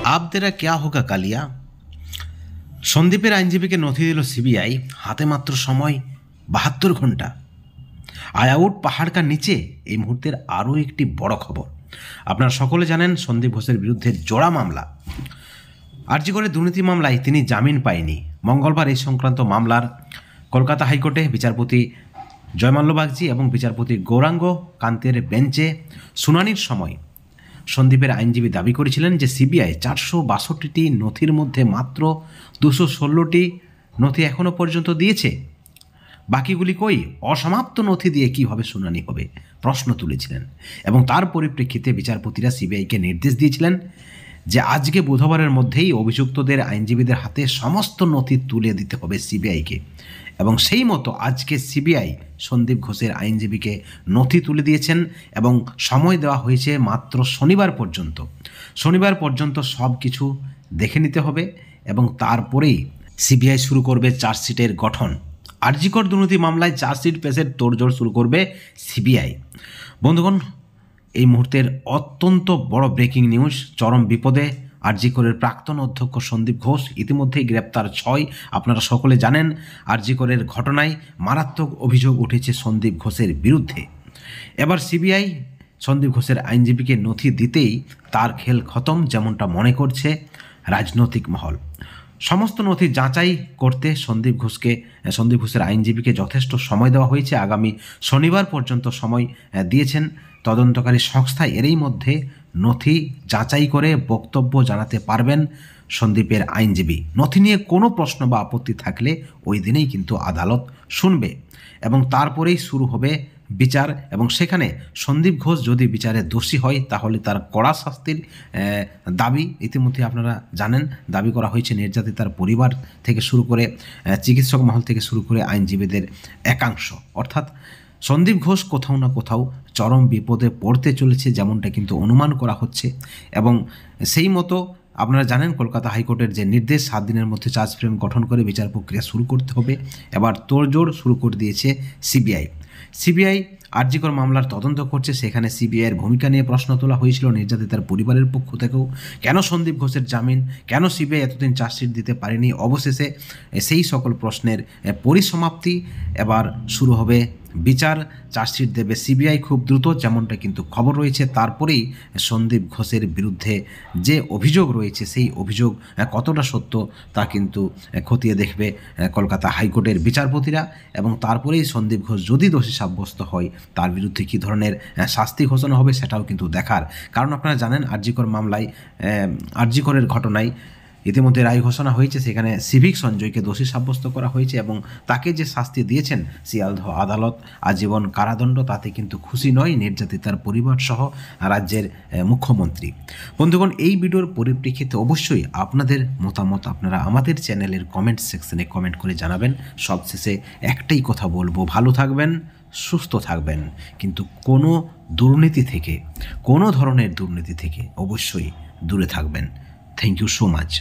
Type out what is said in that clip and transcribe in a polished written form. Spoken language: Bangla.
अब तेरा क्या होगा कालिया। সন্দীপের আইনজীবীকে নথি দিল সিবিআই, হাতে মাত্র সময় 72 ঘন্টা। আয়াউট পাহাড়কার নিচে এই মুহূর্তের আরও একটি বড় খবর। আপনারা সকলে জানেন সন্দীপ ঘোষের বিরুদ্ধে জোড়া মামলা। আরজি করে দুর্নীতি মামলায় তিনি জামিন পায়নি। মঙ্গলবার এই সংক্রান্ত মামলার কলকাতা হাইকোর্টে বিচারপতি জয়মাল্য বাগচি এবং বিচারপতি গৌরাঙ্গ কান্তের বেঞ্চে শুনানির সময় সন্দীপের আইনজীবী দাবি করেছিলেন যে সিবিআই 462টি নথির মধ্যে মাত্র 216টি নথি এখনও পর্যন্ত দিয়েছে, বাকিগুলি কই, অসমাপ্ত নথি দিয়ে কীভাবে শুনানি হবে প্রশ্ন তুলেছিলেন। এবং তার পরিপ্রেক্ষিতে বিচারপতিরা সিবিআইকে নির্দেশ দিয়েছিলেন যে আজকে বুধবারের মধ্যেই অভিযুক্তদের আইনজীবীদের হাতে সমস্ত নথি তুলে দিতে হবে সিবিআইকে। এবং সেই মতো আজকে সিবিআই সন্দীপ ঘোষের আইনজীবীকে নথি তুলে দিয়েছেন এবং সময় দেওয়া হয়েছে মাত্র শনিবার পর্যন্ত। শনিবার পর্যন্ত সব কিছু দেখে নিতে হবে এবং তারপরেই সিবিআই শুরু করবে চার্জশিটের গঠন। আরজি কর দুর্নীতি মামলায় চার্জশিট পেশের তোড়জোড় শুরু করবে সিবিআই। বন্ধুগণ, এই মুহূর্তের অত্যন্ত বড় ব্রেকিং নিউজ। চরম বিপদে আরজি করের প্রাক্তন অধ্যক্ষ সন্দীপ ঘোষ, ইতিমধ্যেই গ্রেপ্তার 6। আপনারা সকলে জানেন আরজি করের ঘটনায় মারাত্মক অভিযোগ উঠেছে সন্দীপ ঘোষের বিরুদ্ধে। এবার সিবিআই সন্দীপ ঘোষের আইনজীবীকে নথি দিতেই তার খেল খতম, যেমনটা মনে করছে রাজনৈতিক মহল। সমস্ত নথি যাচাই করতে সন্দীপ ঘোষের আইনজীবীকে যথেষ্ট সময় দেওয়া হয়েছে। আগামী শনিবার পর্যন্ত সময় দিয়েছেন তদন্তকারী সংস্থা। এরই মধ্যে নথি যাচাই করে বক্তব্য জানাতে পারবেন সন্দীপের আইনজীবী। নথি নিয়ে কোনো প্রশ্ন বা আপত্তি থাকলে ওই দিনেই কিন্তু আদালত শুনবে এবং তারপরেই শুরু হবে বিচার। এবং সেখানে সন্দীপ ঘোষ যদি বিচারে দোষী হয় তাহলে তার কড়া শাস্তির দাবি ইতিমধ্যে আপনারা জানেন দাবি করা হয়েছে নির্যাতিতার পরিবার থেকে শুরু করে চিকিৎসক মহল থেকে শুরু করে আইনজীবীদের একাংশ। অর্থাৎ সন্দীপ ঘোষ কোথাও না কোথাও চরম বিপদে পড়তে চলেছে, যেমনটা কিন্তু অনুমান করা হচ্ছে। এবং সেই মতো আপনারা জানেন কলকাতা হাইকোর্টের যে নির্দেশ 7 দিনের মধ্যে চার্জ ফ্রেম গঠন করে বিচার প্রক্রিয়া শুরু করতে হবে। এবার তোড়জোড় শুরু করে দিয়েছে সিবিআই আরজি কর মামলার তদন্ত করছে। সেখানে সিবিআইয়ের ভূমিকা নিয়ে প্রশ্ন তোলা হয়েছিল নির্যাতিতার পরিবারের পক্ষ থেকেও। কেন সন্দীপ ঘোষের জামিন, কেন সিবিআই এতদিন চার্জশিট দিতে পারেনি। অবশেষে সেই সকল প্রশ্নের পরিসমাপ্তি। এবার শুরু হবে বিচার, চার্জশিট দেবে সিবিআই খুব দ্রুত, যেমনটা কিন্তু খবর রয়েছে। তারপরেই সন্দীপ ঘোষের বিরুদ্ধে যে অভিযোগ রয়েছে সেই অভিযোগ কতটা সত্য তা কিন্তু খতিয়ে দেখবে কলকাতা হাইকোর্টের বিচারপতিরা। এবং তারপরেই সন্দীপ ঘোষ যদি দোষী সাব্যস্ত হয় তার বিরুদ্ধে কী ধরনের শাস্তি ঘোষণা হবে সেটাও কিন্তু দেখার। কারণ আপনারা জানেন আরজি কর মামলায় আরজি করের ঘটনায় ইতিমধ্যে রায় ঘোষণা হয়েছে। সেখানে সিভিক সঞ্জয়কে দোষী সাব্যস্ত করা হয়েছে এবং তাকে যে শাস্তি দিয়েছেন শিয়ালদহ আদালত আজীবন কারাদণ্ড, তাতে কিন্তু খুশি নয় নির্যাতিতার পরিবার সহ রাজ্যের মুখ্যমন্ত্রী। বন্ধুগণ, এই ভিডিওর পরিপ্রেক্ষিতে অবশ্যই আপনাদের মতামত আপনারা আমাদের চ্যানেলের কমেন্ট সেকশনে কমেন্ট করে জানাবেন। সবশেষে একটাই কথা বলবো, ভালো থাকবেন, সুস্থ থাকবেন, কিন্তু কোনো দুর্নীতি থেকে, কোনো ধরনের দুর্নীতি থেকে অবশ্যই দূরে থাকবেন। Thank you so much.